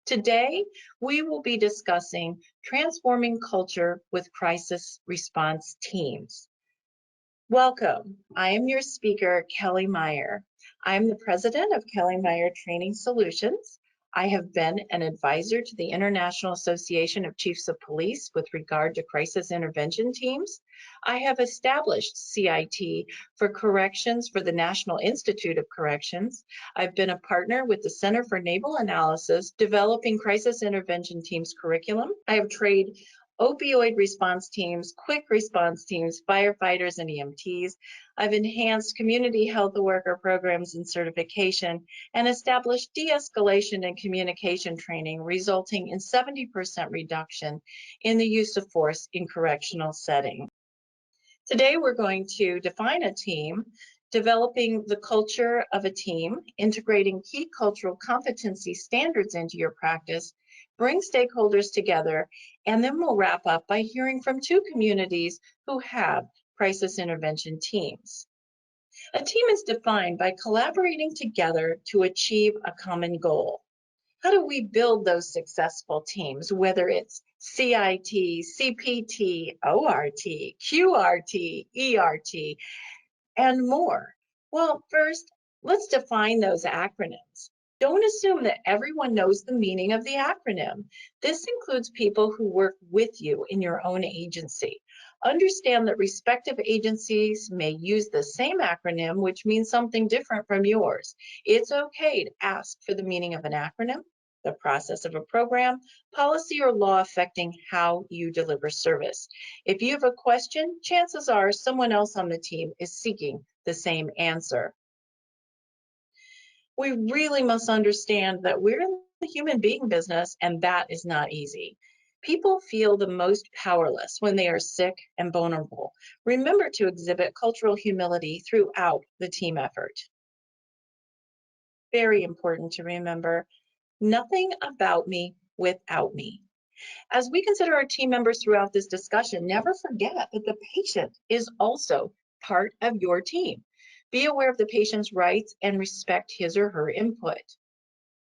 Today, we will be discussing transforming culture with crisis response teams. Welcome. I am your speaker, Kelly Meyer. I'm the president of Kelly Meyer Training Solutions. I have been an advisor to the International Association of Chiefs of Police with regard to crisis intervention teams. I have established CIT for corrections for the National Institute of Corrections. I've been a partner with the Center for Naval Analysis, developing crisis intervention teams curriculum. I have trained opioid response teams, quick response teams, firefighters, and EMTs. I've enhanced community health worker programs and certification and established de-escalation and communication training, resulting in 70% reduction in the use of force in correctional settings. Today, we're going to define a team, developing the culture of a team, integrating key cultural competency standards into your practice, bring stakeholders together, and then we'll wrap up by hearing from two communities who have crisis intervention teams. A team is defined by collaborating together to achieve a common goal. How do we build those successful teams, whether it's CIT, CPT, ORT, QRT, ERT, and more? Well, first, let's define those acronyms. Don't assume that everyone knows the meaning of the acronym. This includes people who work with you in your own agency. Understand that respective agencies may use the same acronym, which means something different from yours. It's okay to ask for the meaning of an acronym, the process of a program, policy or law affecting how you deliver service. If you have a question, chances are someone else on the team is seeking the same answer. We really must understand that we're in the human being business, and that is not easy. People feel the most powerless when they are sick and vulnerable. Remember to exhibit cultural humility throughout the team effort. Very important to remember, nothing about me without me. As we consider our team members throughout this discussion, never forget that the patient is also part of your team. Be aware of the patient's rights and respect his or her input.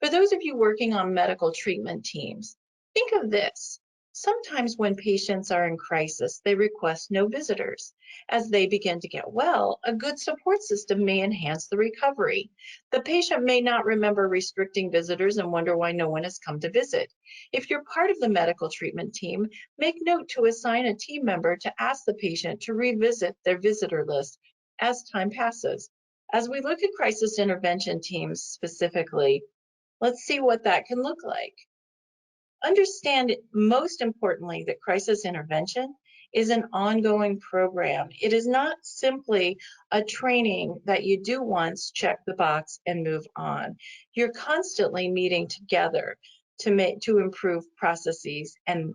For those of you working on medical treatment teams, think of this. Sometimes when patients are in crisis, they request no visitors. As they begin to get well, a good support system may enhance the recovery. The patient may not remember restricting visitors and wonder why no one has come to visit. If you're part of the medical treatment team, make note to assign a team member to ask the patient to revisit their visitor list as time passes. As we look at crisis intervention teams specifically, let's see what that can look like. Understand, most importantly, that crisis intervention is an ongoing program. It is not simply a training that you do once, check the box, and move on. You're constantly meeting together to improve processes and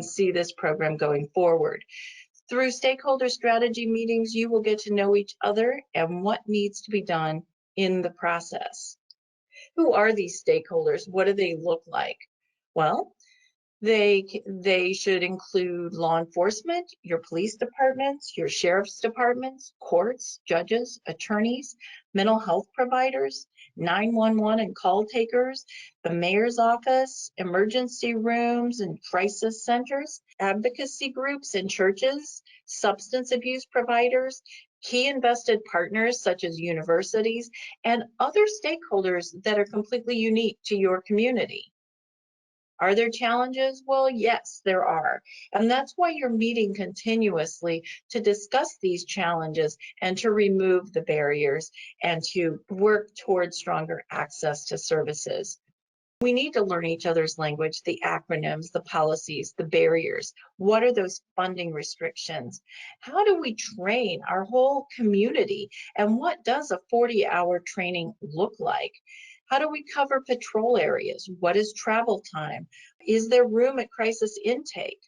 see this program going forward. Through stakeholder strategy meetings, you will get to know each other and what needs to be done in the process. Who are these stakeholders? What do they look like? Well, they should include law enforcement, your police departments, your sheriff's departments, courts, judges, attorneys, mental health providers, 911 and call takers, the mayor's office, emergency rooms and crisis centers, advocacy groups and churches, substance abuse providers, key invested partners such as universities, and other stakeholders that are completely unique to your community. Are there challenges? Well, yes, there are. And that's why you're meeting continuously to discuss these challenges and to remove the barriers and to work towards stronger access to services. We need to learn each other's language, the acronyms, the policies, the barriers. What are those funding restrictions? How do we train our whole community? And what does a 40-hour training look like? How do we cover patrol areas? What is travel time? Is there room at crisis intake?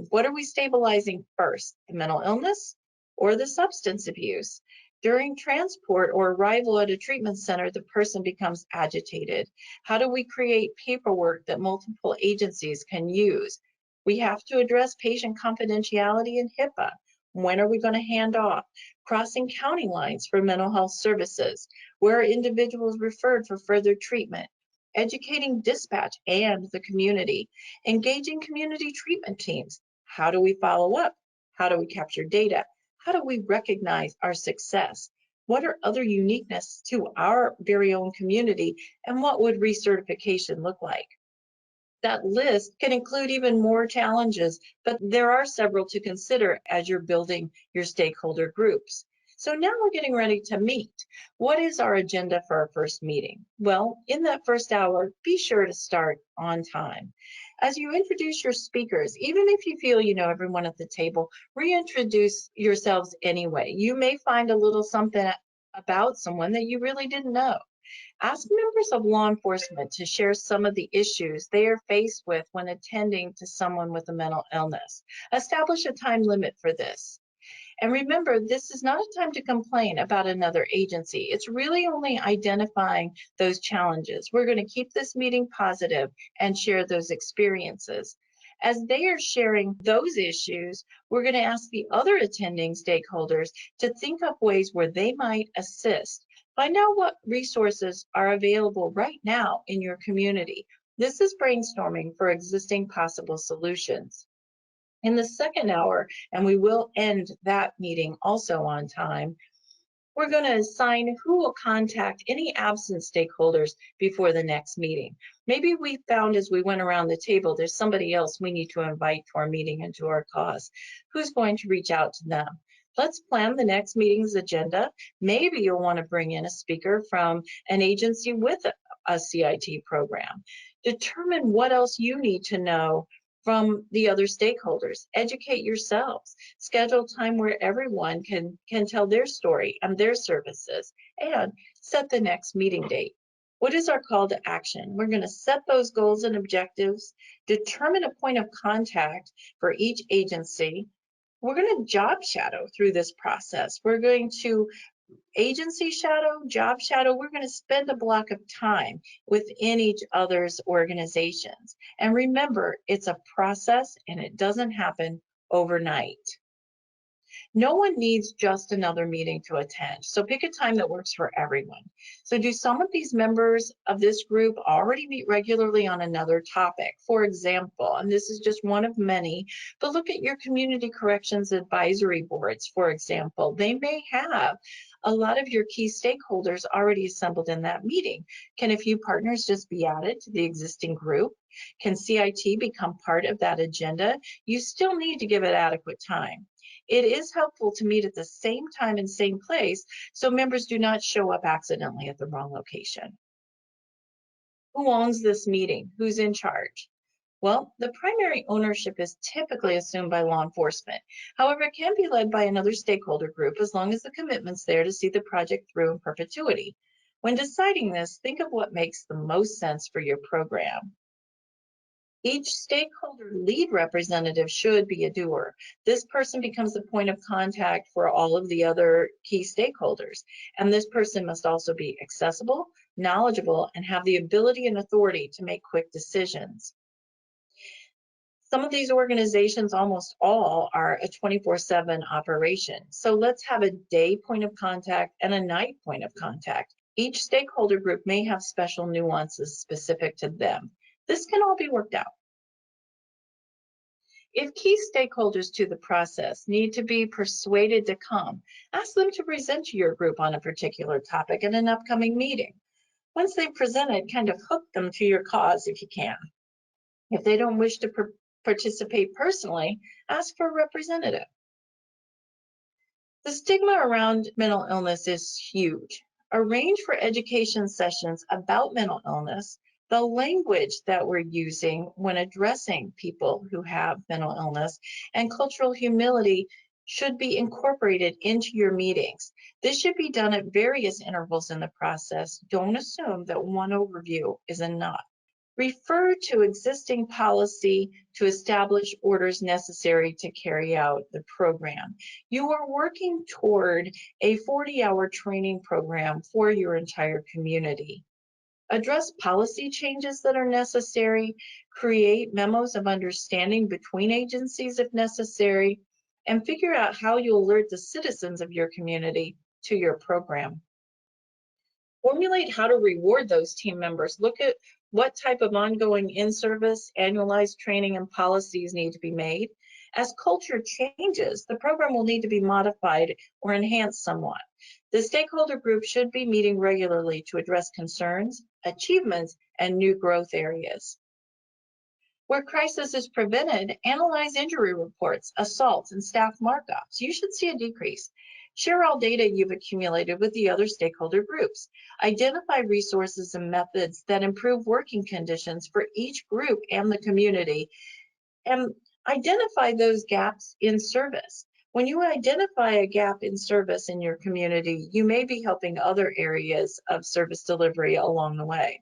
What are we stabilizing first, the mental illness or the substance abuse? During transport or arrival at a treatment center, the person becomes agitated. How do we create paperwork that multiple agencies can use? We have to address patient confidentiality and HIPAA. When are we going to hand off? Crossing county lines for mental health services. Where are individuals referred for further treatment? educating dispatch and the community, engaging community treatment teams. How do we follow up? How do we capture data? How do we recognize our success? What are other uniqueness to our very own community, and what would recertification look like? That list can include even more challenges, but there are several to consider as you're building your stakeholder groups. So now we're getting ready to meet. What is our agenda for our first meeting? Well, in that first hour, be sure to start on time. As you introduce your speakers, even if you feel you know everyone at the table, reintroduce yourselves anyway. You may find a little something about someone that you really didn't know. Ask members of law enforcement to share some of the issues they are faced with when attending to someone with a mental illness. Establish a time limit for this. And remember, this is not a time to complain about another agency. It's really only identifying those challenges. We're going to keep this meeting positive and share those experiences. As they are sharing those issues, we're going to ask the other attending stakeholders to think up ways where they might assist. Find out what resources are available right now in your community. This is brainstorming for existing possible solutions. In the second hour, and we will end that meeting also on time, we're going to assign who will contact any absent stakeholders before the next meeting. Maybe we found as we went around the table, there's somebody else we need to invite to our meeting and to our cause. Who's going to reach out to them? Let's plan the next meeting's agenda. Maybe you'll want to bring in a speaker from an agency with a CIT program. Determine what else you need to know from the other stakeholders. Educate yourselves. Schedule time where everyone can tell their story and their services, and set the next meeting date. What is our call to action? We're going to set those goals and objectives, determine a point of contact for each agency. We're going to job shadow through this process. We're going to agency shadow, job shadow. We're going to spend a block of time within each other's organizations. And remember, it's a process and it doesn't happen overnight. No one needs just another meeting to attend, so pick a time that works for everyone. So do some of these members of this group already meet regularly on another topic? For example, and this is just one of many, but look at your community corrections advisory boards, for example. They may have a lot of your key stakeholders already assembled in that meeting. Can a few partners just be added to the existing group? Can CIT become part of that agenda? You still need to give it adequate time. It is helpful to meet at the same time and same place so members do not show up accidentally at the wrong location. Who owns this meeting? Who's in charge? Well, the primary ownership is typically assumed by law enforcement. However, it can be led by another stakeholder group as long as the commitment's there to see the project through in perpetuity. When deciding this, think of what makes the most sense for your program. Each stakeholder lead representative should be a doer. This person becomes the point of contact for all of the other key stakeholders. And this person must also be accessible, knowledgeable, and have the ability and authority to make quick decisions. Some of these organizations, almost all, are a 24/7 operation. So let's have a day point of contact and a night point of contact. Each stakeholder group may have special nuances specific to them. This can all be worked out. If key stakeholders to the process need to be persuaded to come, ask them to present to your group on a particular topic at an upcoming meeting. Once they've presented, kind of hook them to your cause if you can. If they don't wish to participate personally, ask for a representative. The stigma around mental illness is huge. Arrange for education sessions about mental illness. The language that we're using when addressing people who have mental illness and cultural humility should be incorporated into your meetings. This should be done at various intervals in the process. Don't assume that one overview is enough. Refer to existing policy to establish orders necessary to carry out the program. You are working toward a 40-hour training program for your entire community. Address policy changes that are necessary, create memos of understanding between agencies if necessary, and figure out how you alert the citizens of your community to your program. Formulate how to reward those team members. Look at What type of ongoing in-service, annualized training and policies need to be made? As culture changes, the program will need to be modified or enhanced somewhat. The stakeholder group should be meeting regularly to address concerns, achievements, and new growth areas. Where crisis is prevented, analyze injury reports, assaults, and staff markups. You should see a decrease. Share all data you've accumulated with the other stakeholder groups. Identify resources and methods that improve working conditions for each group and the community. And identify those gaps in service. When you identify a gap in service in your community, you may be helping other areas of service delivery along the way.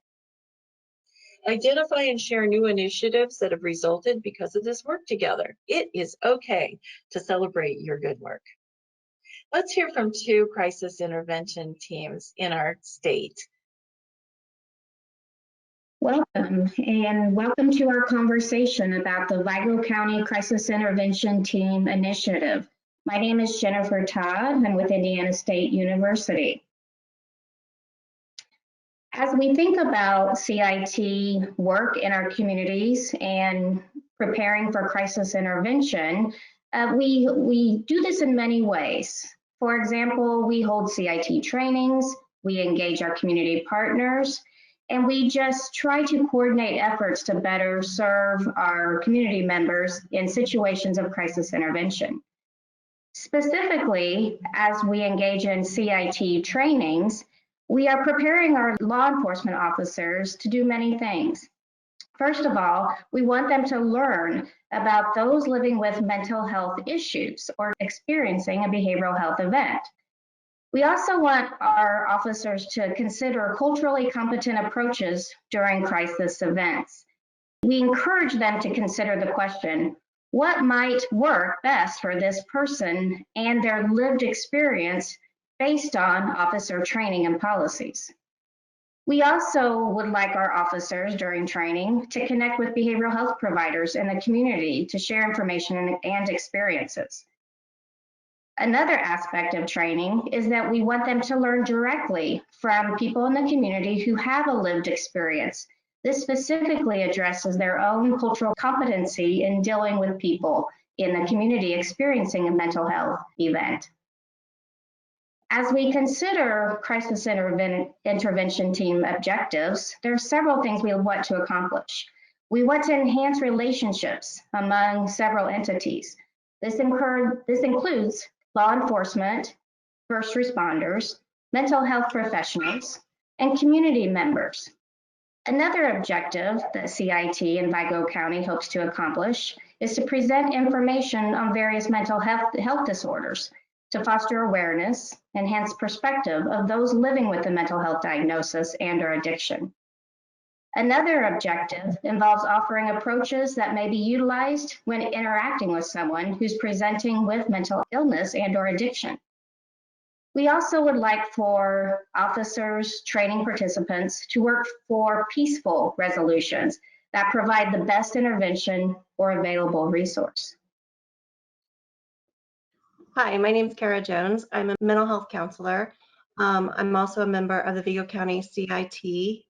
Identify and share new initiatives that have resulted because of this work together. It is okay to celebrate your good work. Let's hear from 2 crisis intervention teams in our state. Welcome, and welcome to our conversation about the Lago County Crisis Intervention Team Initiative. My name is Jennifer Todd. I'm with Indiana State University. As we think about CIT work in our communities and preparing for crisis intervention, we do this in many ways. For example, we hold CIT trainings, we engage our community partners, and we just try to coordinate efforts to better serve our community members in situations of crisis intervention. Specifically, as we engage in CIT trainings, we are preparing our law enforcement officers to do many things. First of all, we want them to learn about those living with mental health issues or experiencing a behavioral health event. We also want our officers to consider culturally competent approaches during crisis events. We encourage them to consider the question, what might work best for this person and their lived experience based on officer training and policies. We also would like our officers during training to connect with behavioral health providers in the community to share information and experiences. Another aspect of training is that we want them to learn directly from people in the community who have a lived experience. This specifically addresses their own cultural competency in dealing with people in the community experiencing a mental health event. As we consider crisis intervention team objectives, there are several things we want to accomplish. We want to enhance relationships among several entities. This includes law enforcement, first responders, mental health professionals, and community members. Another objective that CIT in Lago County hopes to accomplish is to present information on various mental health disorders to foster awareness, enhance perspective of those living with a mental health diagnosis and/or addiction. Another objective involves offering approaches that may be utilized when interacting with someone who's presenting with mental illness and/or addiction. We also would like for officers, training participants to work for peaceful resolutions that provide the best intervention or available resource. Hi, my name is Kara Jones. I'm a mental health counselor. I'm also a member of the Vigo County CIT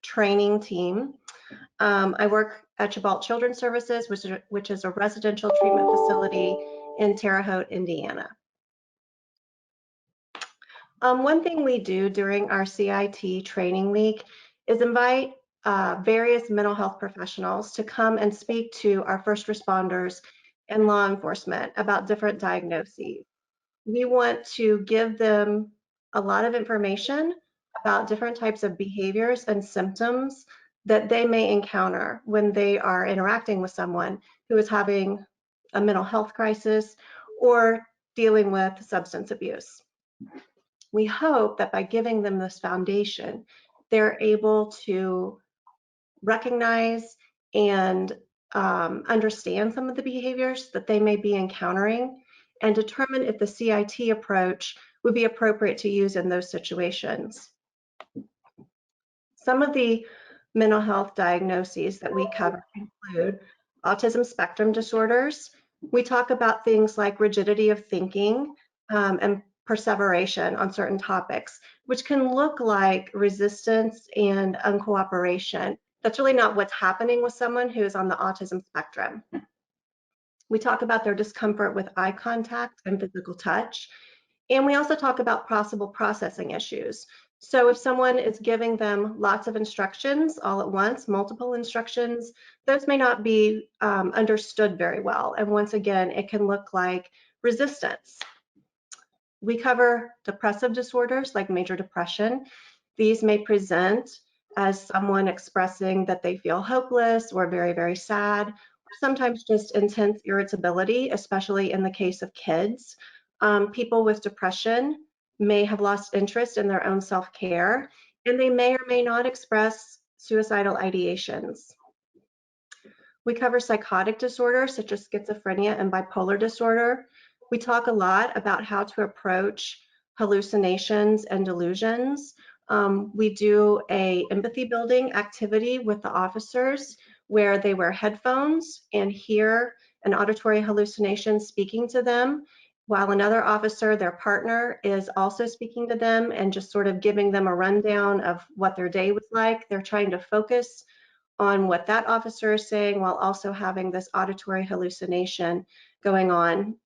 training team. I work at Chabalt Children's Services, which is a residential treatment facility in Terre Haute, Indiana. One thing we do during our CIT training week is invite various mental health professionals to come and speak to our first responders and law enforcement about different diagnoses. We want to give them a lot of information about different types of behaviors and symptoms that they may encounter when they are interacting with someone who is having a mental health crisis or dealing with substance abuse. We hope that by giving them this foundation, they're able to recognize and understand some of the behaviors that they may be encountering and determine if the CIT approach would be appropriate to use in those situations. Some of the mental health diagnoses that we cover include autism spectrum disorders. We talk about things like rigidity of thinking and perseveration on certain topics, which can look like resistance and uncooperation That's really not what's happening with someone who is on the autism spectrum. We talk about their discomfort with eye contact and physical touch. And we also talk about possible processing issues. So if someone is giving them lots of instructions all at once, multiple instructions, those may not be understood very well. And once again, it can look like resistance. We cover depressive disorders like major depression. These may present as someone expressing that they feel hopeless or very, very sad, or sometimes just intense irritability, especially in the case of kids. People with depression may have lost interest in their own self-care, and they may or may not express suicidal ideations. We cover psychotic disorders such as schizophrenia and bipolar disorder. We talk a lot about how to approach hallucinations and delusions. We do a empathy building activity with the officers where they wear headphones and hear an auditory hallucination speaking to them, while another officer, their partner, is also speaking to them and just sort of giving them a rundown of what their day was like. They're trying to focus on what that officer is saying while also having this auditory hallucination going on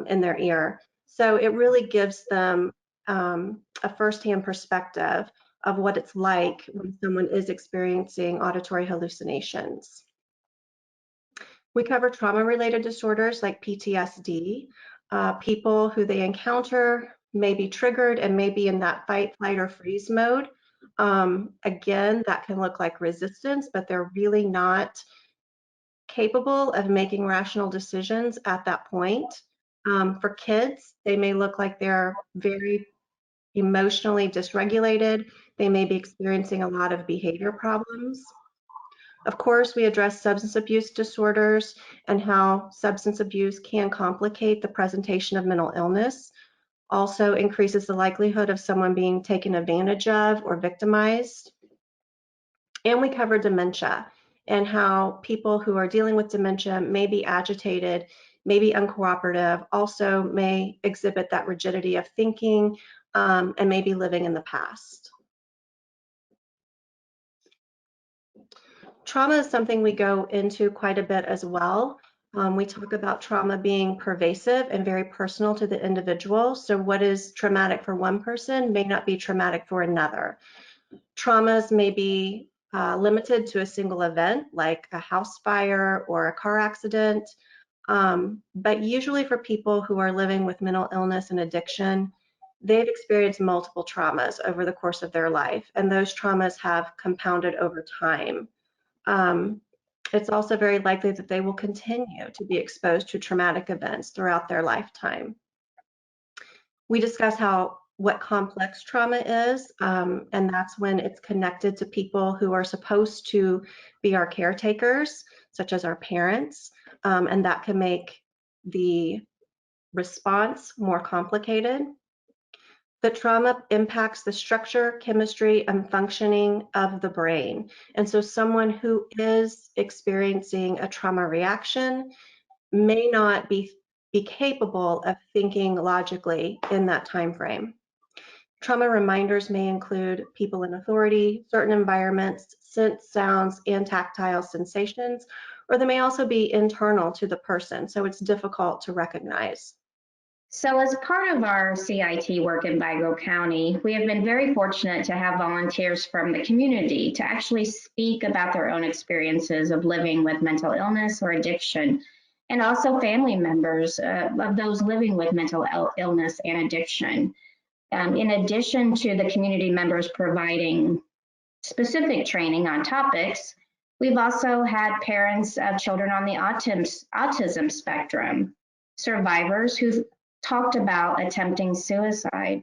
in their ear. So it really gives them a firsthand perspective of what it's like when someone is experiencing auditory hallucinations. We cover trauma-related disorders like PTSD. People who they encounter may be triggered and may be in that fight, flight, or freeze mode. Again, that can look like resistance, but they're really not capable of making rational decisions at that point. For kids, they may look like they're very emotionally dysregulated. They may be experiencing a lot of behavior problems. Of course, we address substance abuse disorders and how substance abuse can complicate the presentation of mental illness. Also increases the likelihood of someone being taken advantage of or victimized. And we cover dementia and how people who are dealing with dementia may be agitated, may be uncooperative, also may exhibit that rigidity of thinking, and may be living in the past. Trauma is something we go into quite a bit as well. We talk about trauma being pervasive and very personal to the individual. So what is traumatic for one person may not be traumatic for another. Traumas may be limited to a single event like a house fire or a car accident. But usually for people who are living with mental illness and addiction, they've experienced multiple traumas over the course of their life, and those traumas have compounded over time. It's also very likely that they will continue to be exposed to traumatic events throughout their lifetime. We discuss what complex trauma is, and that's when it's connected to people who are supposed to be our caretakers, such as our parents, and that can make the response more complicated. The trauma impacts the structure, chemistry, and functioning of the brain. And so someone who is experiencing a trauma reaction may not be capable of thinking logically in that time frame. Trauma reminders may include people in authority, certain environments, scents, sounds, and tactile sensations, or they may also be internal to the person, so it's difficult to recognize. So as part of our CIT work in Lago County, we have been very fortunate to have volunteers from the community to actually speak about their own experiences of living with mental illness or addiction, and also family members of those living with mental illness and addiction. In addition to the community members providing specific training on topics, we've also had parents of children on the autism spectrum, survivors who've talked about attempting suicide,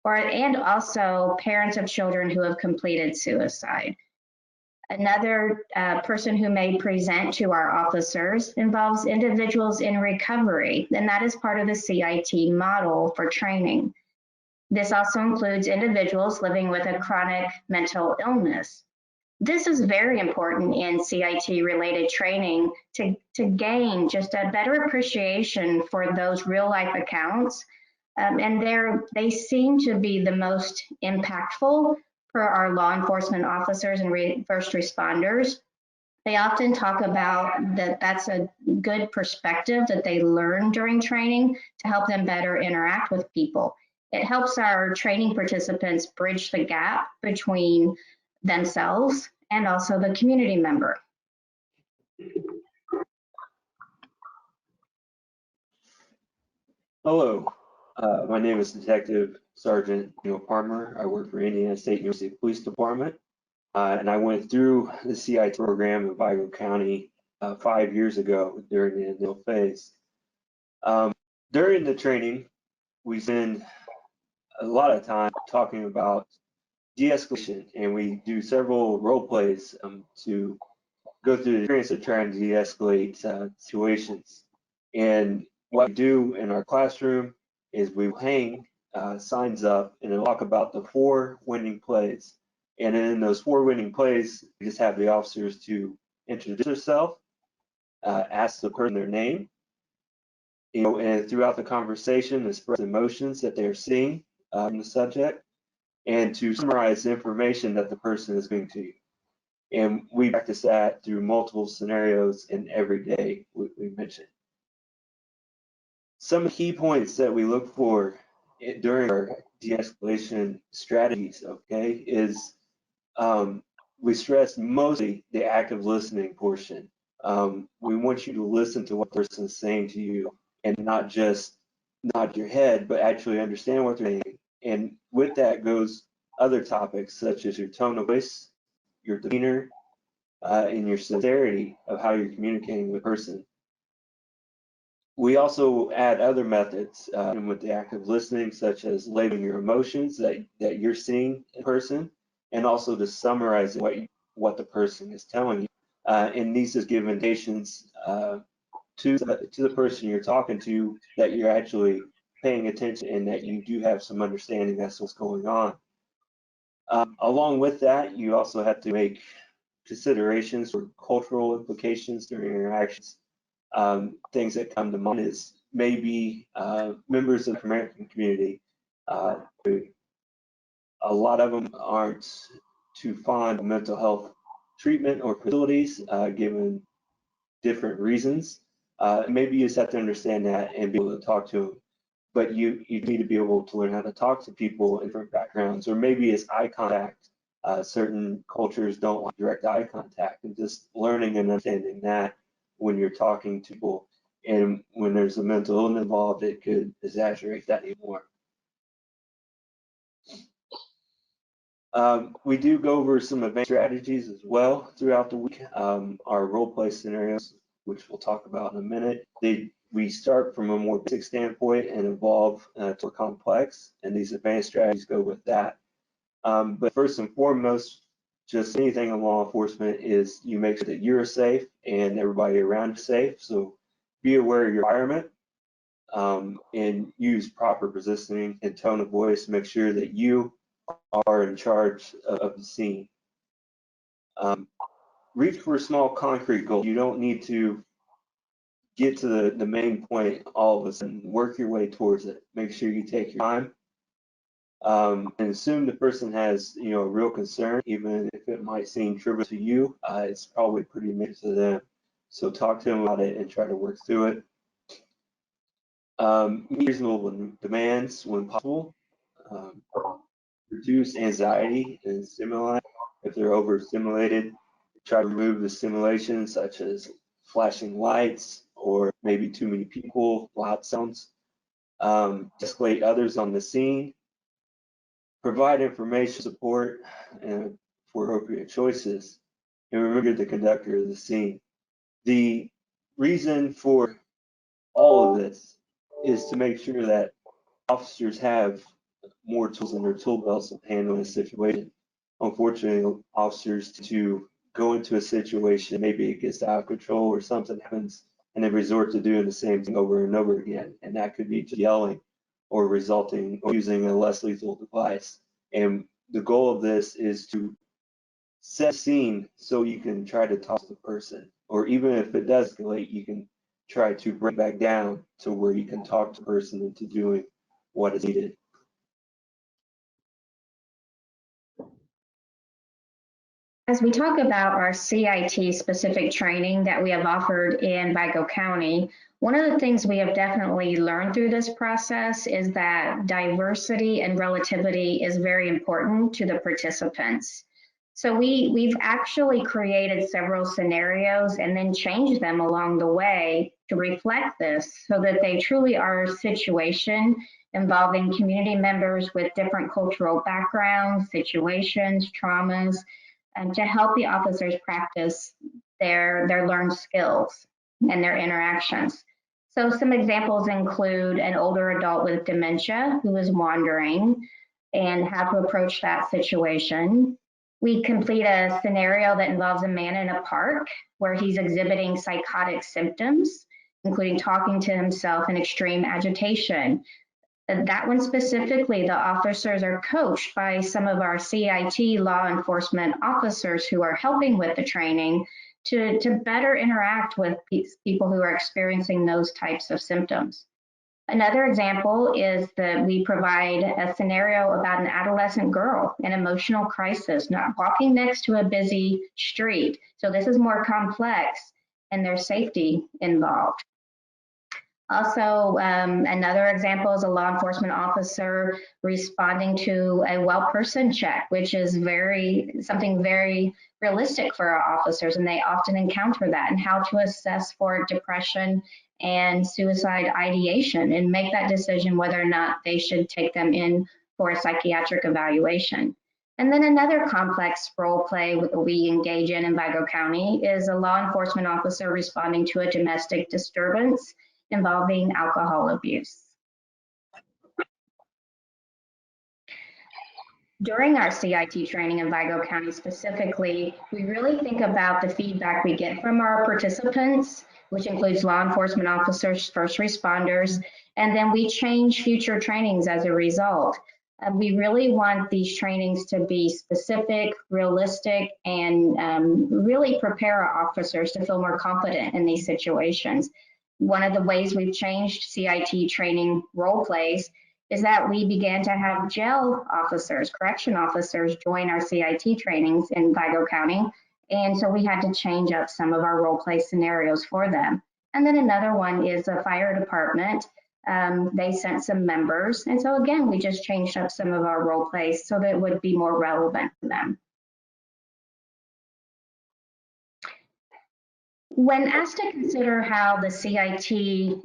and also parents of children who have completed suicide. Another person who may present to our officers involves individuals in recovery, and that is part of the CIT model for training. This also includes individuals living with a chronic mental illness. This is very important in CIT-related training to gain just a better appreciation for those real-life accounts, and they seem to be the most impactful for our law enforcement officers and first responders. They often talk about that's a good perspective that they learn during training to help them better interact with people. It helps our training participants bridge the gap between themselves and also the community member. Hello, my name is Detective Sergeant Neil Palmer. I work for Indiana State University Police Department, and I went through the CIT program in Lago County 5 years ago during the initial phase. During the training, we spend a lot of time talking about de-escalation, and we do several role plays to go through the experience of trying to de-escalate situations. And what we do in our classroom is we hang signs up and talk about the 4 winning plays. And in those 4 winning plays, we just have the officers to introduce themselves, ask the person their name, and throughout the conversation, express emotions that they're seeing in the subject, and to summarize the information that the person is bringing to you. And we practice that through multiple scenarios and every day we mentioned. Some key points that we look for during our de-escalation strategies, okay, is we stress mostly the active listening portion. We want you to listen to what the person is saying to you and not just nod your head, but actually understand what they're saying. And with that goes other topics such as your tone of voice, your demeanor, and your sincerity of how you're communicating with the person. We also add other methods with the active listening, such as labeling your emotions that you're seeing in person, and also to summarize what the person is telling you. And these just give indications to the person you're talking to that you're actually paying attention and that you do have some understanding that's what's going on. Along with that, you also have to make considerations for cultural implications during interactions. Things that come to mind is maybe members of the American community. A lot of them aren't too fond of mental health treatment or facilities given different reasons. Maybe you just have to understand that and be able to talk to them. But you need to be able to learn how to talk to people in different backgrounds, or maybe it's eye contact. Certain cultures don't like direct eye contact, and just learning and understanding that when you're talking to people, and when there's a mental illness involved, it could exaggerate that even more. We do go over some advanced strategies as well throughout the week. Our role play scenarios, which we'll talk about in a minute, we start from a more basic standpoint and evolve to complex, and these advanced strategies go with that. But first and foremost, just anything in law enforcement is you make sure that you're safe and everybody around you is safe. So be aware of your environment and use proper positioning and tone of voice to make sure that you are in charge of the scene. Reach for a small concrete goal. You don't need to get to the main point all of a sudden. Work your way towards it. Make sure you take your time. And assume the person has, a real concern, even if it might seem trivial to you, it's probably pretty major to them. So talk to them about it and try to work through it. Meet reasonable demands when possible. Reduce anxiety and stimuli. If they're overstimulated, try to remove the stimulation, such as flashing lights or maybe too many people, loud sounds. Escalate others on the scene. Provide information support for appropriate choices, and remember the conductor of the scene. The reason for all of this is to make sure that officers have more tools in their tool belts to handle a situation. Unfortunately, officers to go into a situation, maybe it gets out of control or something happens, and they resort to doing the same thing over and over again, and that could be just yelling or resulting or using a less lethal device. And the goal of this is to set a scene so you can try to talk to the person, or even if it does escalate, you can try to bring back down to where you can talk to the person into doing what is needed. As we talk about our CIT specific training that we have offered in Lago County, one of the things we have definitely learned through this process is that diversity and relativity is very important to the participants. So we've actually created several scenarios and then changed them along the way to reflect this so that they truly are a situation involving community members with different cultural backgrounds, situations, traumas, and to help the officers practice their learned skills and their interactions. So some examples include an older adult with dementia who is wandering and how to approach that situation. We complete a scenario that involves a man in a park where he's exhibiting psychotic symptoms, including talking to himself and extreme agitation. That one specifically, the officers are coached by some of our CIT law enforcement officers who are helping with the training to better interact with people who are experiencing those types of symptoms. Another example is that we provide a scenario about an adolescent girl in emotional crisis, not walking next to a busy street. So this is more complex and there's safety involved. Also, another example is a law enforcement officer responding to a well person check, which is something very realistic for our officers, and they often encounter that, and how to assess for depression and suicide ideation and make that decision whether or not they should take them in for a psychiatric evaluation. And then another complex role play we engage in Lago County is a law enforcement officer responding to a domestic disturbance involving alcohol abuse. During our CIT training in Lago County specifically, we really think about the feedback we get from our participants, which includes law enforcement officers, first responders, and then we change future trainings as a result. We really want these trainings to be specific, realistic, and really prepare our officers to feel more confident in these situations. One of the ways we've changed CIT training role plays is that we began to have jail officers, correction officers, join our CIT trainings in Lago County. And so we had to change up some of our role play scenarios for them. And then another one is a fire department. They sent some members. And so again, we just changed up some of our role plays so that it would be more relevant to them. When asked to consider how the CIT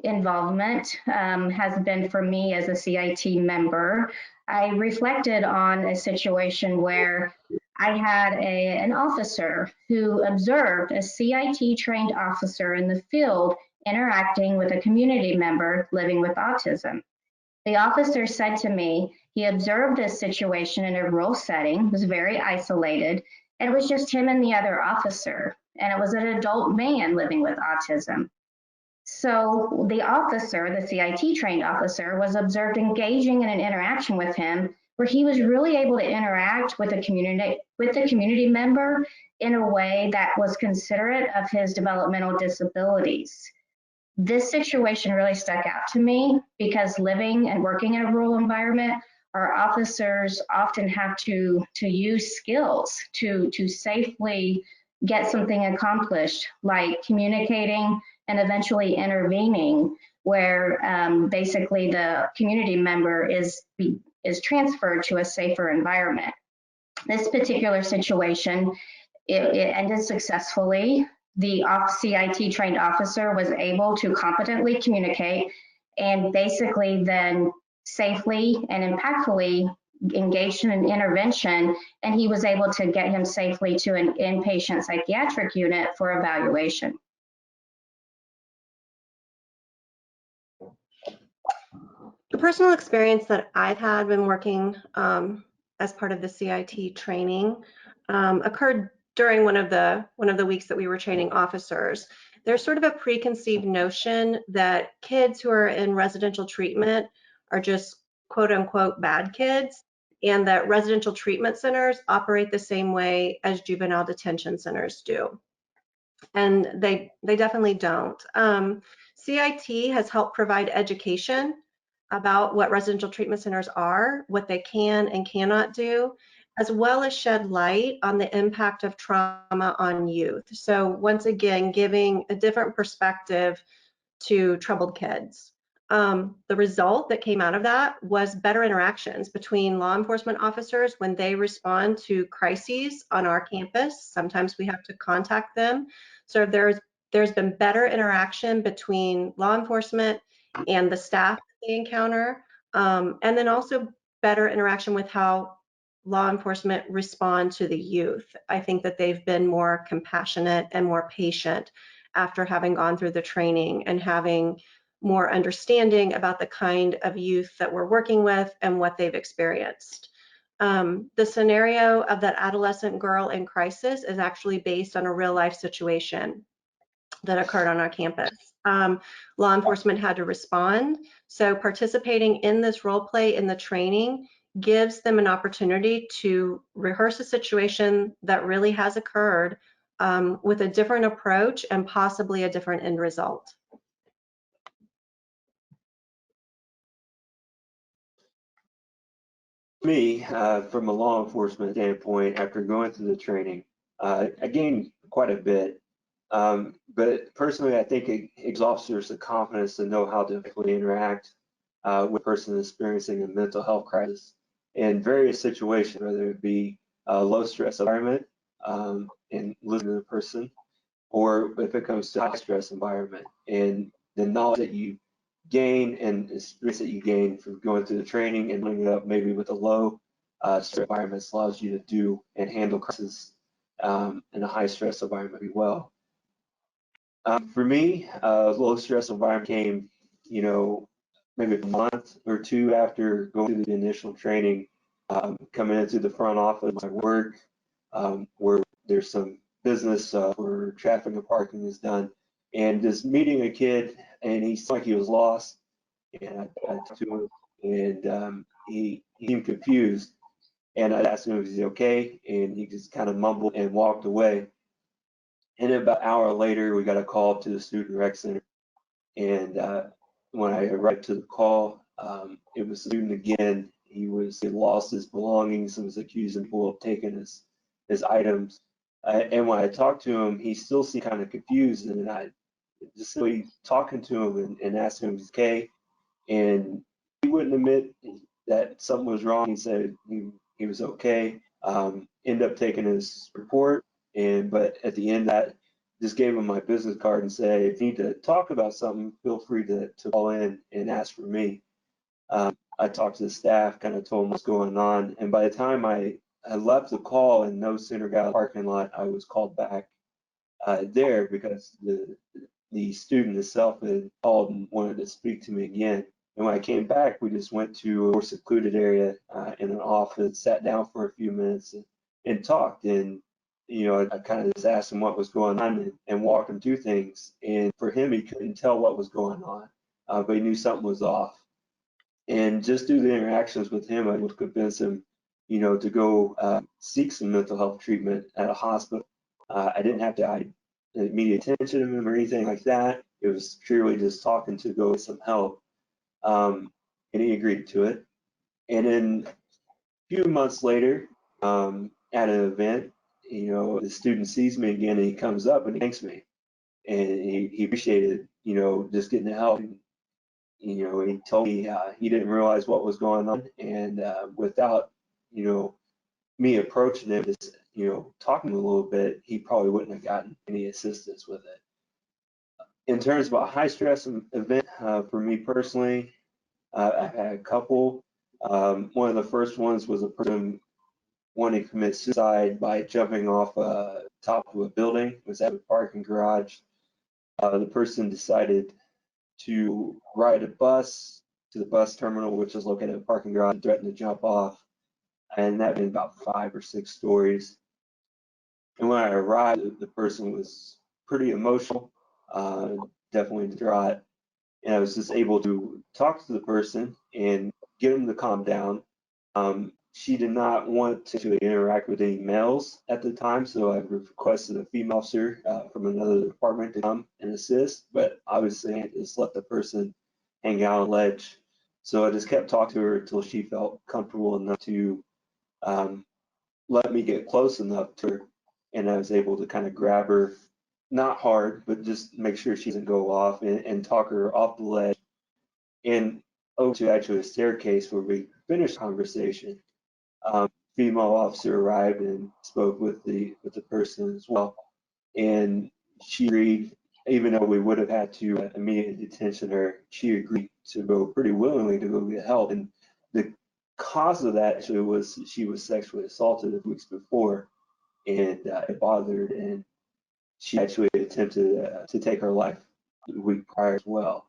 involvement has been for me as a CIT member, I reflected on a situation where I had an officer who observed a CIT trained officer in the field interacting with a community member living with autism. The officer said to me, he observed this situation in a rural setting, was very isolated, and it was just him and the other officer. And it was an adult man living with autism. So the officer, the CIT trained officer, was observed engaging in an interaction with him where he was really able to interact with the community member in a way that was considerate of his developmental disabilities. This situation really stuck out to me because living and working in a rural environment, our officers often have to use skills to safely get something accomplished, like communicating and eventually intervening, where basically the community member is transferred to a safer environment. This particular situation, it ended successfully. The CIT trained officer was able to competently communicate and basically then safely and impactfully engaged in an intervention, and he was able to get him safely to an inpatient psychiatric unit for evaluation. The personal experience that I've had when working as part of the CIT training occurred during one of the weeks that we were training officers. There's sort of a preconceived notion that kids who are in residential treatment are just quote unquote bad kids, and that residential treatment centers operate the same way as juvenile detention centers do. And they definitely don't. CIT has helped provide education about what residential treatment centers are, what they can and cannot do, as well as shed light on the impact of trauma on youth. So once again, giving a different perspective to troubled kids. The result that came out of that was better interactions between law enforcement officers when they respond to crises on our campus. Sometimes we have to contact them. So there's been better interaction between law enforcement and the staff that they encounter, and then also better interaction with how law enforcement respond to the youth. I think that they've been more compassionate and more patient after having gone through the training and having more understanding about the kind of youth that we're working with and what they've experienced. The scenario of that adolescent girl in crisis is actually based on a real life situation that occurred on our campus. Law enforcement had to respond. So participating in this role play in the training gives them an opportunity to rehearse a situation that really has occurred with a different approach and possibly a different end result. Me, from a law enforcement standpoint, after going through the training, I gained quite a bit. But personally, I think it gives officers the confidence to know how to effectively interact with a person experiencing a mental health crisis in various situations, whether it be a low stress environment and living with a person, or if it comes to high stress environment. And the knowledge that you gain and experience that you gain from going through the training and linking it up maybe with a low stress environment allows you to do and handle crisis in a high stress environment as well. For me, low stress environment came, maybe a month or two after going through the initial training, coming into the front office of my work, where there's some business where traffic and parking is done, and just meeting a kid, and he seemed like he was lost, and I talked to him, and he seemed confused, and I asked him if he's okay, and he just kind of mumbled and walked away. And about an hour later, we got a call to the student rec center, and when I arrived to the call, it was the student again. He had lost his belongings and was accused of taking his items. And when I talked to him, he still seemed kind of confused, and I just simply talking to him and asking him if he's okay, and he wouldn't admit that something was wrong. He said he was okay. Ended up taking his report, but at the end of that, just gave him my business card and said, if you need to talk about something, feel free to call in and ask for me. I talked to the staff, kind of told them what's going on, and by the time I left the call and no sooner got out of the parking lot, I was called back there because the student itself had called and wanted to speak to me again. And when I came back, we just went to a more secluded area in an office, sat down for a few minutes and talked. And, I kind of just asked him what was going on and walked him through things. And for him, he couldn't tell what was going on, but he knew something was off. And just through the interactions with him, I was able to convince him, to go seek some mental health treatment at a hospital. I didn't have to immediate attention to him or anything like that. It was purely just talking to go get some help. And he agreed to it. And then a few months later, at an event, the student sees me again and he comes up and he thanks me. And he appreciated, just getting the help. And, he told me he didn't realize what was going on. And without, me approaching him, just, talking a little bit, he probably wouldn't have gotten any assistance with it. In terms of a high stress event, for me personally, I've had a couple. One of the first ones was a person wanting to commit suicide by jumping off top of a building. It was at a parking garage. The person decided to ride a bus to the bus terminal, which is located at a parking garage, and threatened to jump off. And that had been about 5 or 6 stories. And when I arrived, the person was pretty emotional, definitely distraught. And I was just able to talk to the person and get them to calm down. She did not want to interact with any males at the time, so I requested a female officer from another department to come and assist, but obviously I just let the person hang out on a ledge. So I just kept talking to her until she felt comfortable enough to let me get close enough to her, and I was able to kind of grab her, not hard, but just make sure she doesn't go off, and talk her off the ledge and over to actually a staircase where we finished conversation. Female officer arrived and spoke with the person as well, and she agreed, even though we would have had to immediately detention her, she agreed to go pretty willingly to go get help. And the cause of that actually was she was sexually assaulted a few weeks before, and it bothered, and she actually attempted to take her life the week prior as well.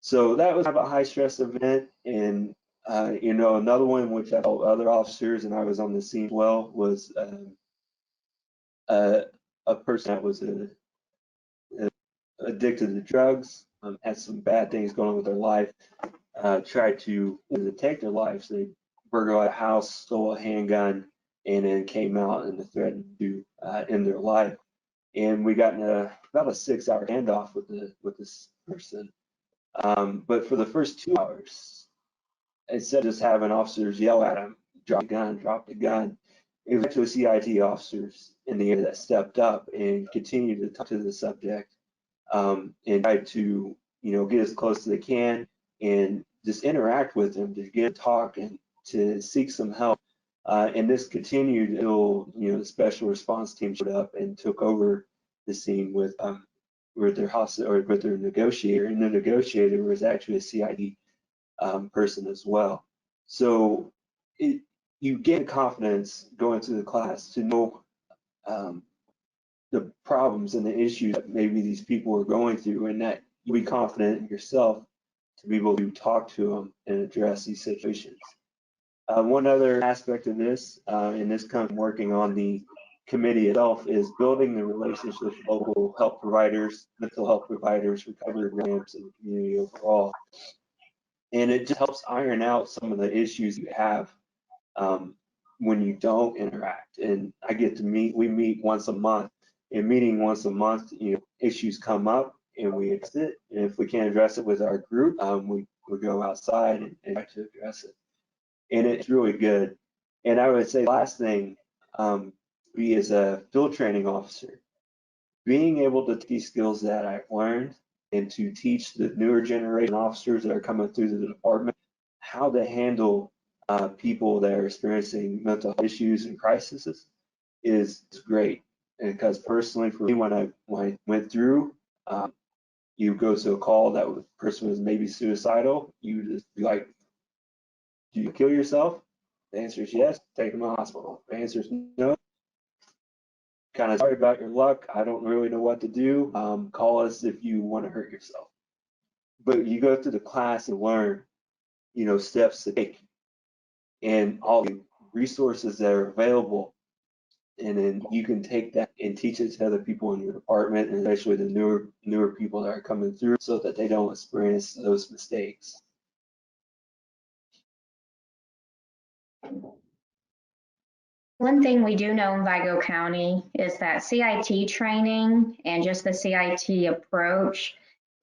So that was a high stress event. And you know, another one which I told other officers, and I was on the scene as well, was a person that was addicted to drugs, had some bad things going on with their life, tried to take their lives. They burglarized a house, stole a handgun, and then came out and threatened to end their life. And we got in about a 6-hour standoff with this person. But for the first 2 hours, instead of just having officers yell at him, drop the gun, it was actually CIT officers in the area that stepped up and continued to talk to the subject, and tried to, you know, get as close as they can and just interact with him to get a talk and to seek some help. And this continued until, you know, the special response team showed up and took over the scene with their negotiator, and the negotiator was actually a CID person as well. So you gain confidence going through the class to know the problems and the issues that maybe these people are going through, and that you be confident in yourself to be able to talk to them and address these situations. One other aspect of this, and this comes from working on the committee itself, is building the relationships with local health providers, mental health providers, recovery programs, and the community overall. And it just helps iron out some of the issues you have when you don't interact. And I get to we meet once a month. In meeting once a month, you know, issues come up and we address it. And if we can't address it with our group, we go outside and try to address it. And it's really good. And I would say last thing, be as a field training officer, being able to take these skills that I've learned and to teach the newer generation officers that are coming through the department how to handle people that are experiencing mental health issues and crises is great. And because personally, for me, when I went through, you go to a call that the person was maybe suicidal, you just be like, do you kill yourself? The answer is yes, take them to the hospital. The answer is no. Kind of sorry about your luck. I don't really know what to do. Call us if you want to hurt yourself. But you go through the class and learn, you know, steps to take and all the resources that are available. And then you can take that and teach it to other people in your department, and especially the newer people that are coming through, so that they don't experience those mistakes. One thing we do know in Lago County is that CIT training and just the CIT approach,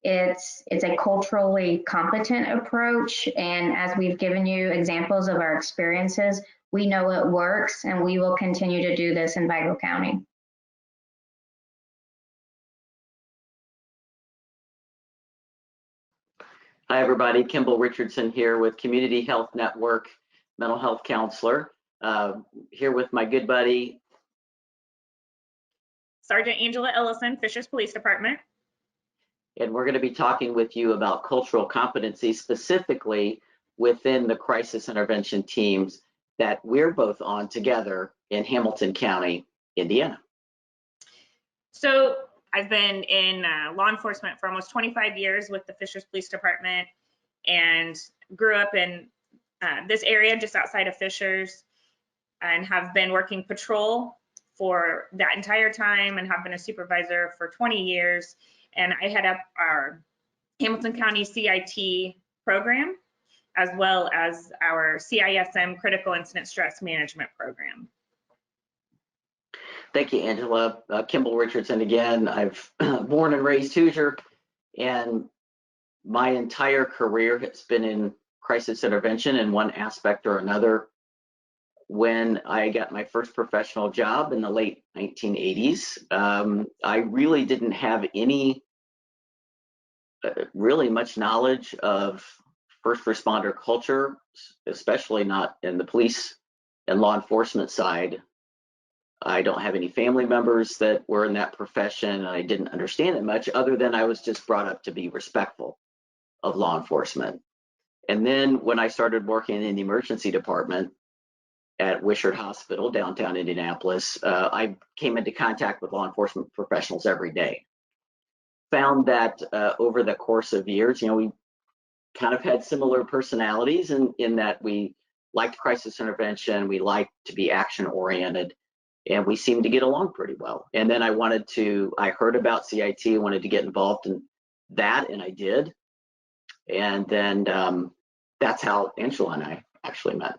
it's a culturally competent approach. And as we've given you examples of our experiences, we know it works, and we will continue to do this in Lago County. Hi, everybody. Kimball Richardson here with Community Health Network, mental health counselor. Here with my good buddy, Sergeant Angela Ellison, Fishers Police Department. And we're going to be talking with you about cultural competency, specifically within the crisis intervention teams that we're both on together in Hamilton County, Indiana. So I've been in law enforcement for almost 25 years with the Fishers Police Department, and grew up in this area just outside of Fishers, and have been working patrol for that entire time, and have been a supervisor for 20 years. And I head up our Hamilton County CIT program, as well as our CISM Critical Incident Stress Management program. Thank you, Angela. Kimball Richardson again. I've born and raised Hoosier, and my entire career has been in crisis intervention in one aspect or another. when I got my first professional job in the late 1980s, I really didn't have any really much knowledge of first responder culture, especially not in the police and law enforcement side. I don't have any family members that were in that profession, and I didn't understand it much other than I was just brought up to be respectful of law enforcement. And then when I started working in the emergency department at Wishart Hospital, downtown Indianapolis, I came into contact with law enforcement professionals every day. Found that over the course of years, we kind of had similar personalities in that we liked crisis intervention, we liked to be action oriented, and we seemed to get along pretty well. And then I heard about CIT, wanted to get involved in that, and I did. And then that's how Angela and I actually met.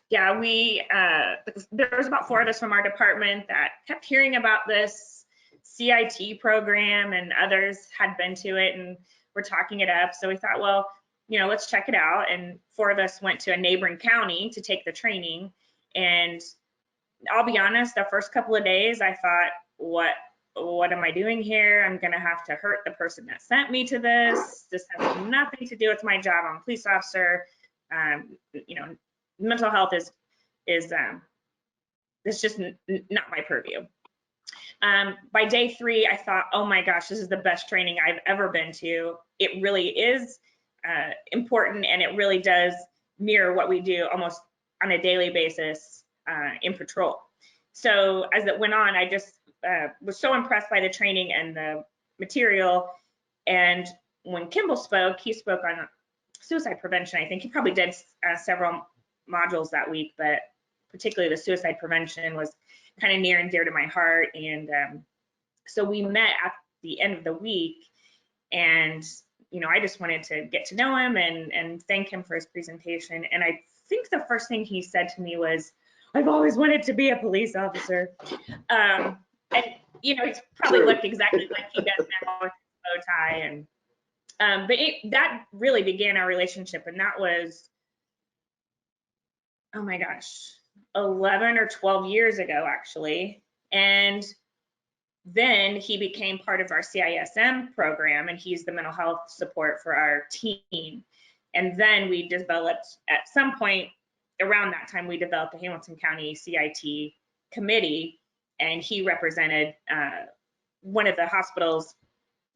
Yeah, there was about 4 of us from our department that kept hearing about this CIT program, and others had been to it and were talking it up. So we thought, well, let's check it out. And 4 of us went to a neighboring county to take the training. And I'll be honest, the first couple of days I thought, what am I doing here? I'm gonna have to hurt the person that sent me to this. This has nothing to do with my job. I'm a police officer. Mental health is it's just not my purview. By day 3, I thought, oh my gosh, this is the best training I've ever been to. It really is important, and it really does mirror what we do almost on a daily basis in patrol. So as it went on, I just was so impressed by the training and the material. And when Kimball spoke, he spoke on suicide prevention. I think he probably did several modules that week, but particularly the suicide prevention was kind of near and dear to my heart. And so we met at the end of the week, and I just wanted to get to know him and thank him for his presentation. And I think the first thing he said to me was, I've always wanted to be a police officer. And he's probably looked exactly like he does now with his bow tie. And but that really began our relationship, and that was, oh my gosh, 11 or 12 years ago, actually. And then he became part of our CISM program, and he's the mental health support for our team. And then we developed, at some point around that time, we developed the Hamilton County CIT committee, and he represented one of the hospitals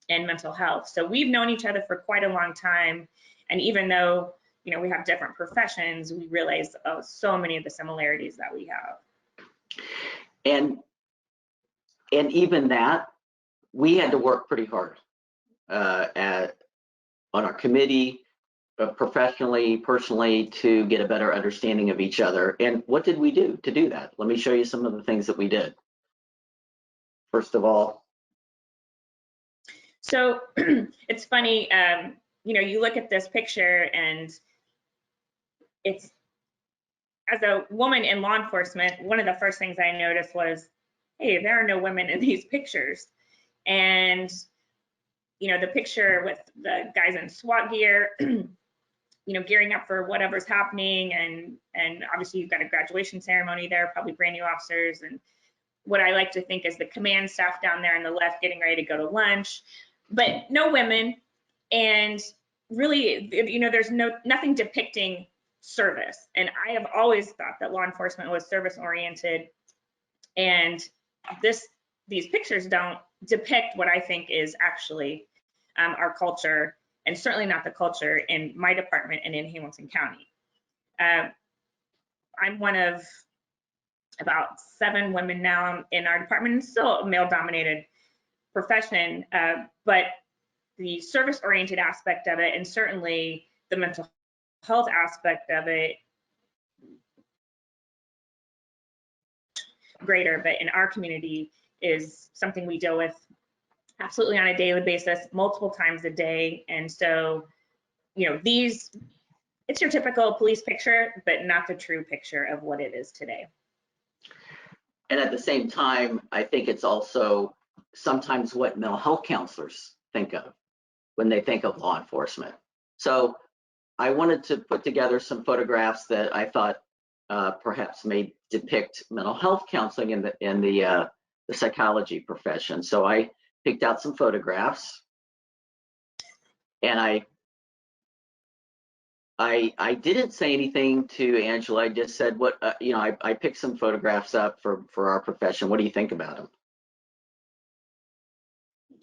in mental health. So we've known each other for quite a long time. And even though we have different professions, we realize so many of the similarities that we have. And even that, we had to work pretty hard on our committee, professionally, personally, to get a better understanding of each other. And what did we do to do that? Let me show you some of the things that we did. First of all, so it's funny, you look at this picture, and it's, as a woman in law enforcement, one of the first things I noticed was, hey, there are no women in these pictures. And the picture with the guys in SWAT gear, gearing up for whatever's happening, and obviously you've got a graduation ceremony there, probably brand new officers, and what I like to think is the command staff down there on the left getting ready to go to lunch, but no women. And really, there's nothing depicting service. And I have always thought that law enforcement was service oriented, and these pictures don't depict what I think is actually our culture, and certainly not the culture in my department and in Hamilton County. I'm one of about 7 women now in our department. It's still a male-dominated profession, but the service-oriented aspect of it, and certainly the mental health aspect of it, greater, but in our community is something we deal with absolutely on a daily basis, multiple times a day. And so, it's your typical police picture, but not the true picture of what it is today. and at the same time, I think it's also sometimes what mental health counselors think of when they think of law enforcement. So I wanted to put together some photographs that I thought perhaps may depict mental health counseling in the psychology profession. So I picked out some photographs, and I didn't say anything to Angela. I just said, what, I picked some photographs up for our profession. What do you think about them?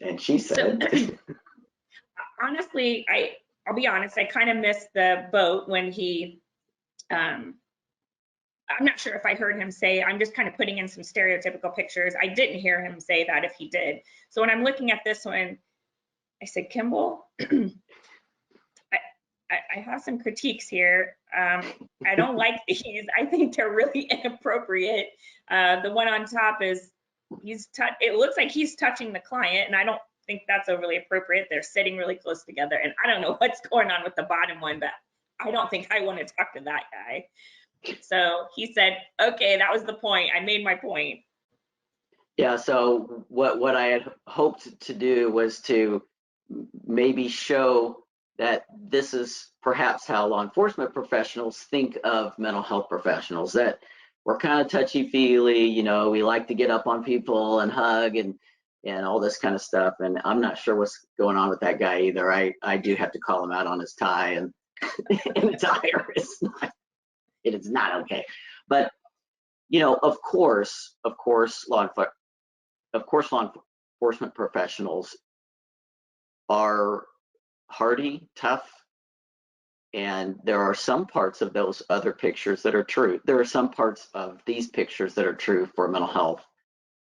And she said, So, honestly, I'll be honest, I kind of missed the boat when he, I'm not sure if I heard him say, I'm just kind of putting in some stereotypical pictures. I didn't hear him say that if he did. So when I'm looking at this one, I said, Kimball, I have some critiques here. I don't like these. I think they're really inappropriate. The one on top is, it looks like he's touching the client, and I don't think that's overly appropriate. They're sitting really close together, and I don't know what's going on with the bottom one, but I don't think I want to talk to that guy. So he said, okay, that was the point. I made my point. yeah, so what I had hoped to do was to maybe show that this is perhaps how law enforcement professionals think of mental health professionals, that we're kind of touchy-feely, we like to get up on people and hug and all this kind of stuff. And I'm not sure what's going on with that guy either. I do have to call him out on his tie and and attire. It is not okay. But of course, law enforcement professionals are hardy, tough, and there are some parts of those other pictures that are true. There are some parts of these pictures that are true for mental health.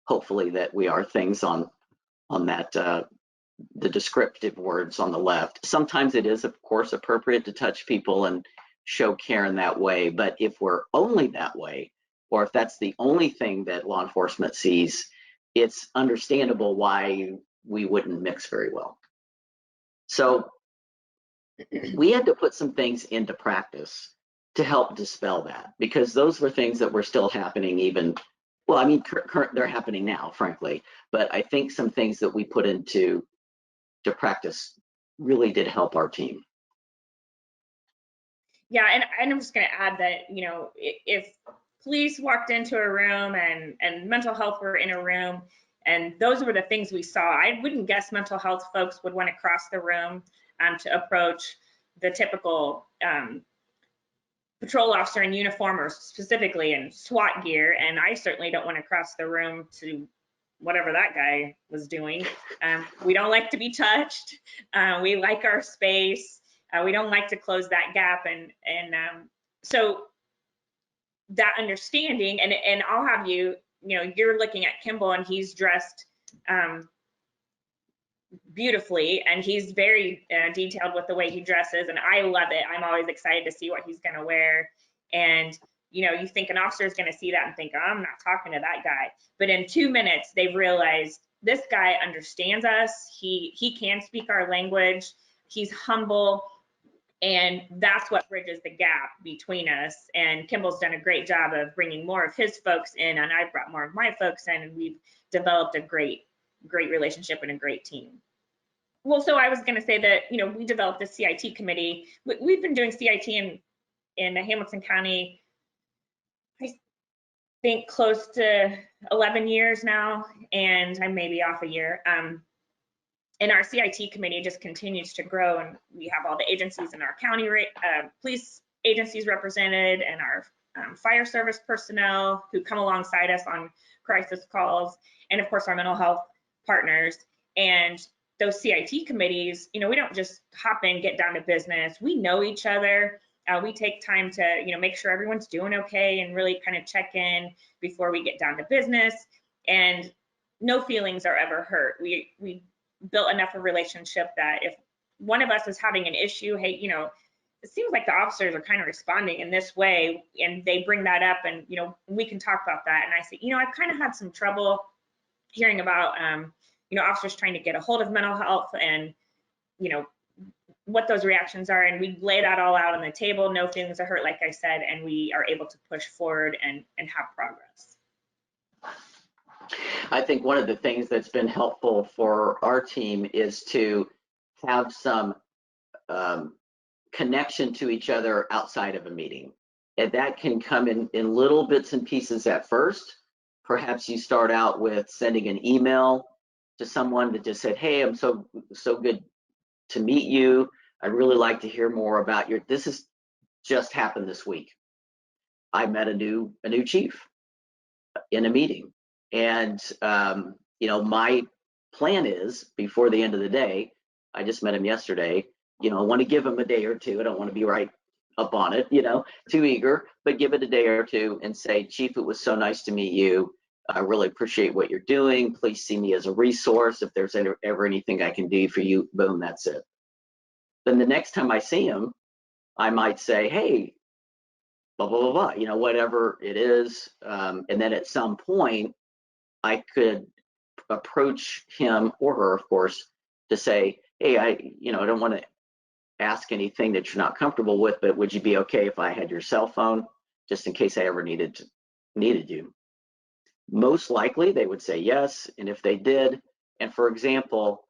Hopefully that we are things on that, the descriptive words on the left. Sometimes it is, of course, appropriate to touch people and show care in that way, but if we're only that way, or if that's the only thing that law enforcement sees, it's understandable why we wouldn't mix very well. So we had to put some things into practice to help dispel that, because those were things that were still happening even, well, I mean, they're happening now, frankly, but I think some things that we put into practice really did help our team. Yeah, and I'm just going to add that, if police walked into a room and mental health were in a room, and those were the things we saw, I wouldn't guess mental health folks would want to cross the room to approach the typical patrol officer in uniform, or specifically in SWAT gear. And I certainly don't want to cross the room to whatever that guy was doing. We don't like to be touched. We like our space. We don't like to close that gap. And so that understanding, and I'll have you, you're looking at Kimball, and he's dressed beautifully, and he's very detailed with the way he dresses, and I love it. I'm always excited to see what he's going to wear. And you think an officer is going to see that and think, oh, I'm not talking to that guy. But in 2 minutes, they've realized this guy understands us. He can speak our language. He's humble. And that's what bridges the gap between us. And Kimball's done a great job of bringing more of his folks in, and I've brought more of my folks in, and we've developed a great relationship and a great team. Well, so I was going to say that, we developed a CIT committee. We've been doing CIT in Hamilton County, I think close to 11 years now, and I may be off a year. And our CIT committee just continues to grow, and we have all the agencies in our county, police agencies represented, and our fire service personnel who come alongside us on crisis calls, and of course our mental health partners. And those CIT committees, we don't just hop in, get down to business. We know each other. We take time to, make sure everyone's doing okay and really kind of check in before we get down to business. And no feelings are ever hurt. We built enough of a relationship that if one of us is having an issue, hey, it seems like the officers are kind of responding in this way, and they bring that up, and we can talk about that. And I say, I've kind of had some trouble hearing about officers trying to get a hold of mental health, and what those reactions are, and we lay that all out on the table. No feelings are hurt, like I said, and we are able to push forward and have progress. I think one of the things that's been helpful for our team is to have some connection to each other outside of a meeting. And that can come in little bits and pieces at first. Perhaps you start out with sending an email to someone that just said, hey, I'm so good to meet you. I'd really like to hear more about this has just happened this week. I met a new chief in a meeting. And, my plan is before the end of the day, I just met him yesterday, I want to give him a day or two. I don't want to be right up on it, too eager, but give it a day or two and say, Chief, it was so nice to meet you. I really appreciate what you're doing. Please see me as a resource. If there's ever anything I can do for you, boom, that's it. Then the next time I see him, I might say, hey, blah, blah, blah, blah, whatever it is. And then at some point, I could approach him or her, of course, to say, hey, I don't want to ask anything that you're not comfortable with, but would you be okay if I had your cell phone just in case I ever needed you? Most likely they would say yes. And if they did, and for example,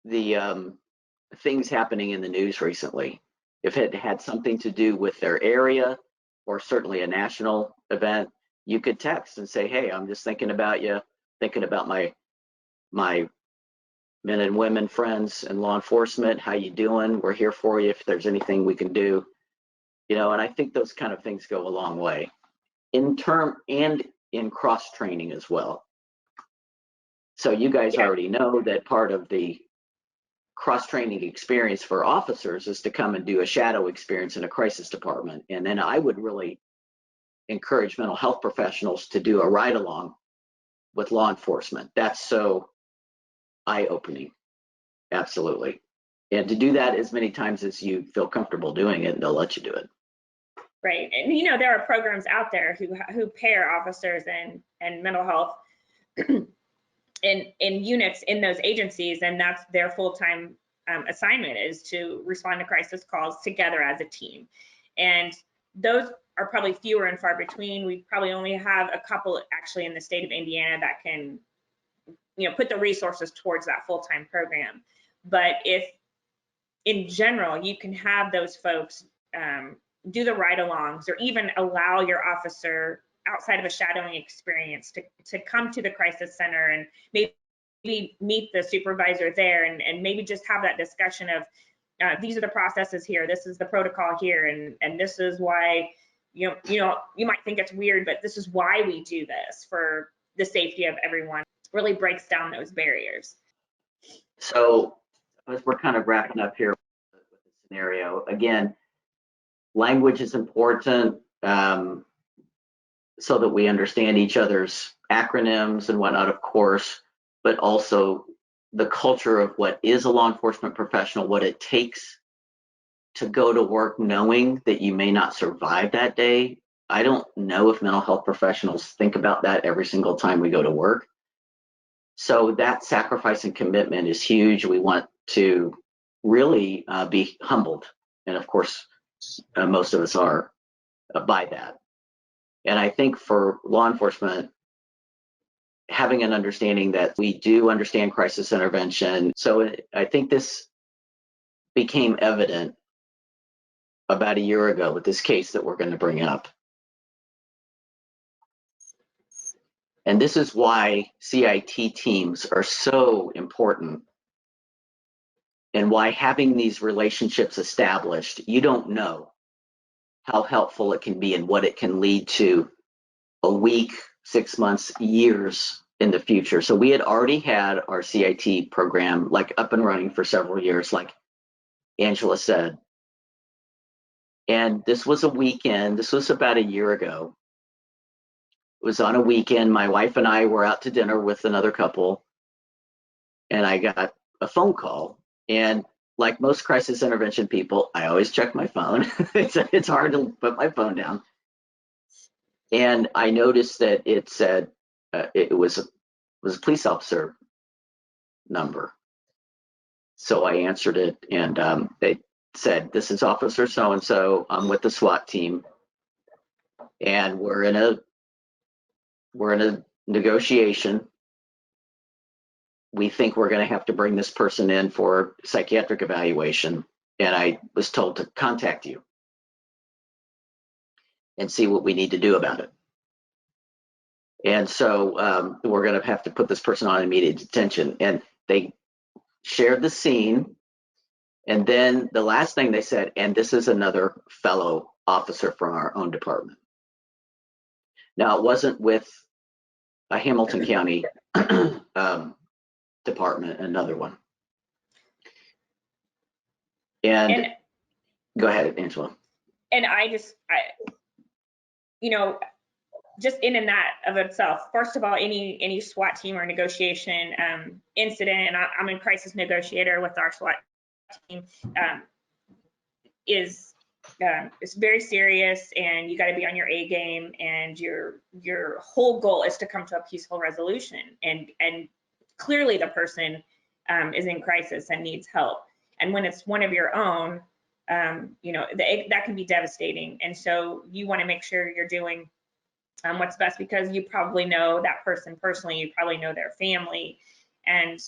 the things happening in the news recently, if it had something to do with their area or certainly a national event, you could text and say, hey, I'm just thinking about you, thinking about my men and women friends in law enforcement. How you doing? We're here for you if there's anything we can do. And I think those kind of things go a long way in cross training as well. So you guys already know that part of the cross training experience for officers is to come and do a shadow experience in a crisis department. And then I would really encourage mental health professionals to do a ride along with law enforcement. That's so eye-opening. Absolutely. And to do that as many times as you feel comfortable doing it, they'll let you do it. Right. And there are programs out there who pair officers and mental health in units in those agencies, and that's their full-time assignment, is to respond to crisis calls together as a team. And those are probably fewer and far between. We probably only have a couple actually in the state of Indiana that can put the resources towards that full-time program. But if in general you can have those folks do the ride-alongs, or even allow your officer outside of a shadowing experience to come to the crisis center and maybe meet the supervisor there, and maybe just have that discussion of these are the processes here, this is the protocol here, and this is why you might think it's weird, but this is why we do this for the safety of everyone. Really breaks down those barriers. So as we're kind of wrapping up here with the scenario, again, language is important so that we understand each other's acronyms and whatnot, of course, but also the culture of what is a law enforcement professional, what it takes to go to work knowing that you may not survive that day. I don't know if mental health professionals think about that every single time we go to work. So that sacrifice and commitment is huge. We want to really be humbled. And of course, most of us are by that. And I think for law enforcement, having an understanding that we do understand crisis intervention. So I think this became evident about a year ago with this case that we're going to bring up. And this is why CIT teams are so important, and why having these relationships established, you don't know how helpful it can be and what it can lead to a week, 6 months, years in the future. So we had already had our CIT program up and running for several years, like Angela said. And this was a weekend. This was about a year ago. It was on a weekend. My wife and I were out to dinner with another couple, and I got a phone call. And like most crisis intervention people, I always check my phone. It's hard to put my phone down. And I noticed that it said it was a police officer number. So I answered it, and they said, "This is Officer so-and-so. I'm with the SWAT team, and we're in a negotiation. We think we're going to have to bring this person in for psychiatric evaluation, and I was told to contact you." and see what we need to do about it. And so we're going to have to put this person on immediate detention. And they shared the scene. And then the last thing they said, and this is another fellow officer from our own department. Now, it wasn't with a Hamilton County department, another one. And go ahead, Angela. And you know, just in and that of itself, first of all, any SWAT team or negotiation incident, and I'm a crisis negotiator with our SWAT team, is very serious, and you got to be on your A game, and your whole goal is to come to a peaceful resolution. And clearly the person is in crisis and needs help. And when it's one of your own, you know, that can be devastating. And so you want to make sure you're doing what's best, because you probably know that person personally, you probably know their family, and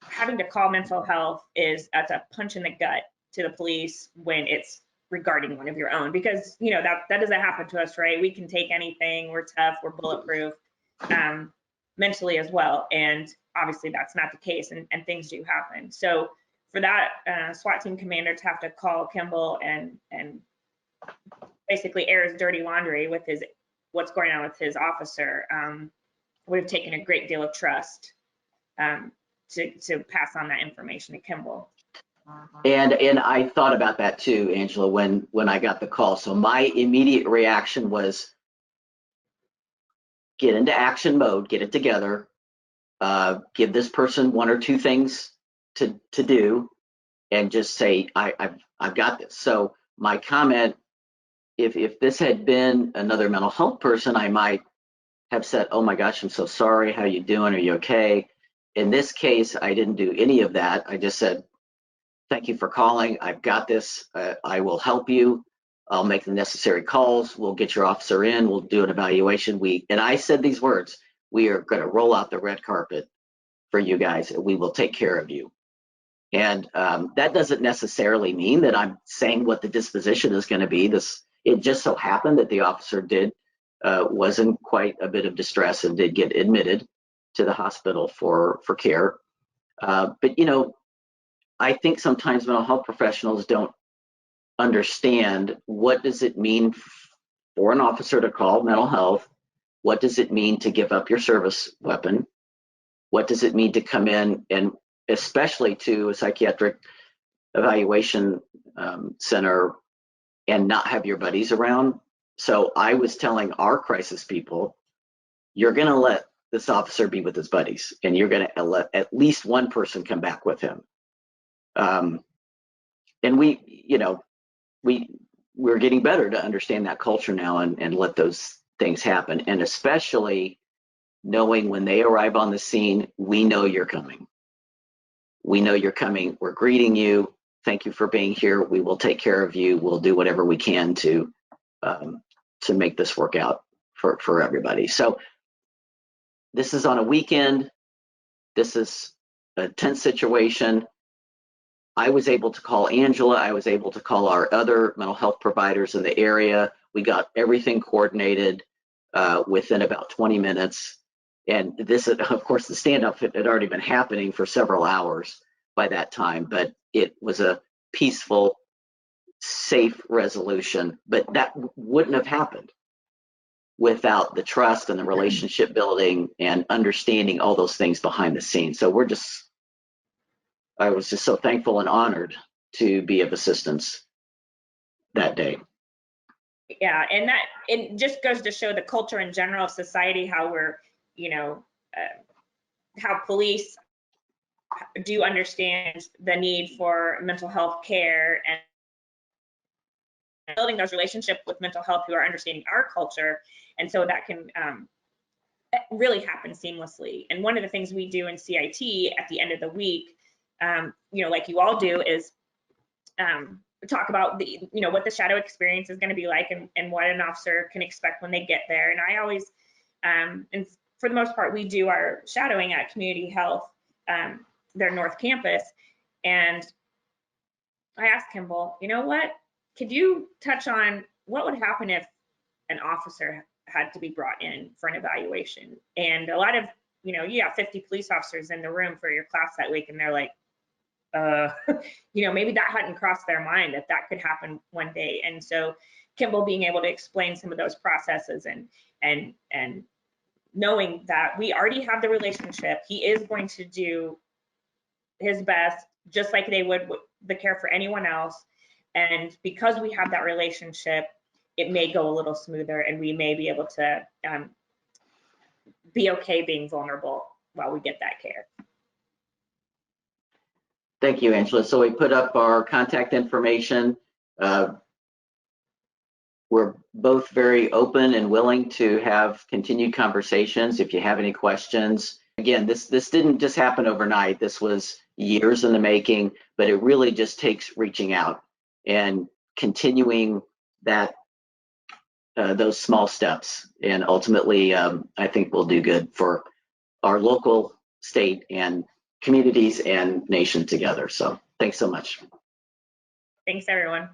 having to call mental health that's a punch in the gut to the police when it's regarding one of your own, because you know that doesn't happen to us, right? We can take anything, we're tough, we're bulletproof, mentally as well, and obviously that's not the case, and things do happen. So for that SWAT team commander to have to call Kimball and basically air his dirty laundry with what's going on with his officer would have taken a great deal of trust to pass on that information to Kimball. And I thought about that too, Angela, when I got the call. So my immediate reaction was get into action mode, get it together, give this person one or two things to do, and just say, I've got this. So my comment, if this had been another mental health person, I might have said, oh my gosh, I'm so sorry, how you doing, are you okay? In this case, I didn't do any of that. I just said, thank you for calling, I've got this, I will help you, I'll make the necessary calls, we'll get your officer in, we'll do an evaluation. And I said these words, we are going to roll out the red carpet for you guys, and we will take care of you. And that doesn't necessarily mean that I'm saying what the disposition is going to be. It just so happened that the officer was in quite a bit of distress and did get admitted to the hospital for care. But you know, I think sometimes mental health professionals don't understand what does it mean for an officer to call mental health. What does it mean to give up your service weapon? What does it mean to come in, and especially to a psychiatric evaluation center, and not have your buddies around? So I was telling our crisis people, you're going to let this officer be with his buddies, and you're going to let at least one person come back with him. And we're getting better to understand that culture now and let those things happen. And especially knowing when they arrive on the scene, we know you're coming. We know you're coming. We're greeting you. Thank you for being here. We will take care of you. We'll do whatever we can to make this work out for everybody. So this is on a weekend. This is a tense situation. I was able to call Angela. I was able to call our other mental health providers in the area. We got everything coordinated within about 20 minutes. And this, of course, the standoff had already been happening for several hours by that time, but it was a peaceful, safe resolution. But that wouldn't have happened without the trust and the relationship building and understanding all those things behind the scenes. So I was just so thankful and honored to be of assistance that day. Yeah, and that it just goes to show the culture in general of society, how we're, you know, how police do understand the need for mental health care, and building those relationships with mental health who are understanding our culture. And so that can really happen seamlessly. And one of the things we do in CIT at the end of the week, you know, like you all do, is talk about what the shadow experience is going to be like, and what an officer can expect when they get there. And I always, and for the most part, we do our shadowing at Community Health, their North Campus. And I asked Kimball, you know what, could you touch on what would happen if an officer had to be brought in for an evaluation. And a lot of, you have 50 police officers in the room for your class that week, and they're like, maybe that hadn't crossed their mind that could happen one day. And so Kimball being able to explain some of those processes and knowing that we already have the relationship, he is going to do his best, just like they would with the care for anyone else. And because we have that relationship, it may go a little smoother, and we may be able to be okay being vulnerable while we get that care. Thank you, Angela. So we put up our contact information. We're both very open and willing to have continued conversations if you have any questions. Again, this didn't just happen overnight. This was years in the making, but it really just takes reaching out and continuing that those small steps. And ultimately, I think we'll do good for our local, state, and communities and nation together. So thanks so much. Thanks, everyone.